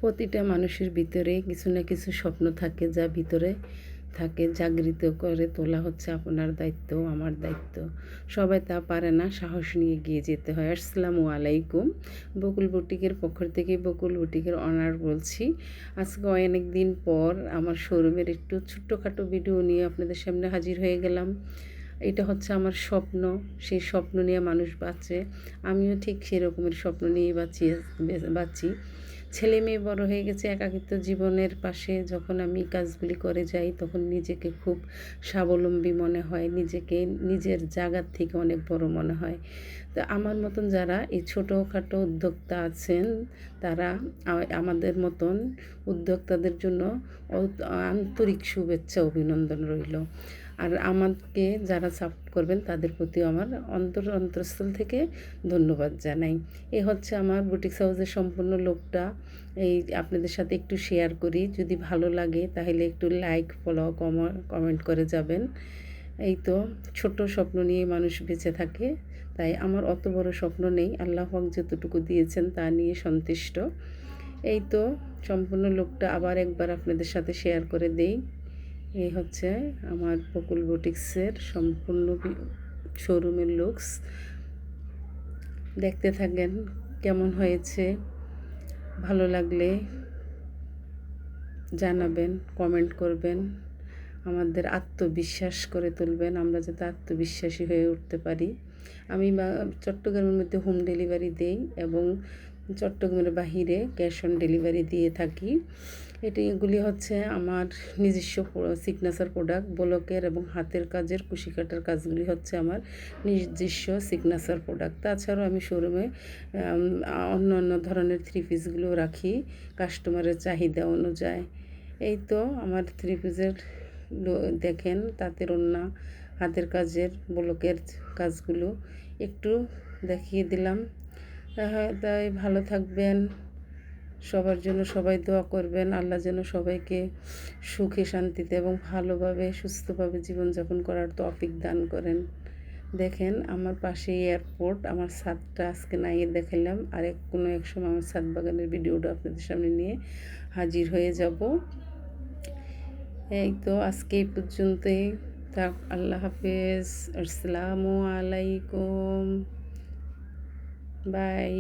প্রতিটা মানুষের ভিতরে কিছু না কিছু স্বপ্ন থাকে, যা ভিতরে থাকে জাগৃত করে তোলা হচ্ছে আপনার দায়িত্ব, আমার দায়িত্ব। সবাই তা পারে না, সাহস নিয়ে এগিয়ে যেতে হয়। আসসালামু আলাইকুম। বকুল বুটিকের পক্ষ থেকে বকুল বুটিকের অনার বলছি। আজকে অনেক দিন পর আমার শোরুমের একটু ছোট্টখাটো ভিডিও নিয়ে আপনাদের সামনে হাজির হয়ে গেলাম। এটা হচ্ছে আমার স্বপ্ন, সেই স্বপ্ন নিয়ে মানুষ বাঁচে। আমিও ঠিক সেরকমের স্বপ্ন নিয়েই বাঁচি। ছেলে মেয়ে বড় হয়ে গেছে, একাকিত্ব জীবনের পাশে যখন আমি কাজগুলি করে যাই তখন নিজেকে খুব স্বাবলম্বী মনে হয়, নিজেকে নিজের জায়গার থেকে অনেক বড় মনে হয়। তো আমার মতন যারা এই ছোটোখাটো উদ্যোক্তা আছেন, তারা আমাদের মতন উদ্যোক্তাদের জন্য আন্তরিক শুভেচ্ছা অভিনন্দন রইল। আর আমাকে যারা সাপোর্ট করবেন তাদের প্রতিও আমার অন্তঃস্থল থেকে ধন্যবাদ জানাই। এ হচ্ছে আমার বুটিক হাউসের সম্পূর্ণ লোকটা। এই আপনাদের সাথে একটু শেয়ার করি, যদি ভালো লাগে তাহলে একটু লাইক, ফলো, কমেন্ট করে যাবেন। এই তো ছোট স্বপ্ন নিয়ে মানুষ বেঁচে থাকে, তাই আমার অত বড় স্বপ্ন নেই। আল্লাহ পাক যতটুকু দিয়েছেন তা নিয়ে সন্তুষ্ট। এই তো সম্পূর্ণ লোকটা আবার একবার আপনাদের সাথে শেয়ার করে দেই। এই হচ্ছে আমার বকুল বুটিক্সের সম্পূর্ণ শোরুমের লুকস। দেখতে থাকেন কেমন হয়েছে। ভালো লাগলে জানাবেন, কমেন্ট করবেন, আমাদের আত্মবিশ্বাস করে তুলবেন, আমরা যাতে আত্মবিশ্বাসী হয়ে উঠতে পারি। আমি চট্টগ্রামের মধ্যে হোম ডেলিভারি দেই এবং চট্টগ্রামের বাহিরে ক্যাশ অন ডেলিভারি দিয়ে থাকি। এগুলি হচ্ছে আমার নিজস্ব সিগনেচার প্রোডাক্ট। ব্লকের এবং হাতের কাজের কুশি কাটার কাজগুলি হচ্ছে আমার নিজস্ব সিগনেচার প্রোডাক্ট। তাছাড়াও আমি শোরুমে অন্য অন্য ধরনের থ্রি পিসগুলো রাখি কাস্টমারের চাহিদা অনুযায়ী। এই তো আমার থ্রি পিসের দেখেন, তাঁতের ওড়না, হাতের কাজের ব্লকের কাজগুলো একটু দেখিয়ে দিলাম। তাই ভালো থাকবেন, সবার জন্য সবাই দোয়া করবেন। আল্লাহ যেন সবাইকে সুখে শান্তিতে এবং ভালোভাবে সুস্থভাবে জীবনযাপন করার তৌফিক দান করেন। দেখেন আমার পাশে এয়ারপোর্ট, আমার ছাদটা আজকে নাইয়ে দেখালাম। আর কোনো এক সময় আমার ছাদ বাগানের ভিডিওটা আপনাদের সামনে নিয়ে হাজির হয়ে যাব। এই তো আজকে এই পর্যন্তই থাক। আল্লাহ হাফেজ। আসসালামু আলাইকুম। বাই।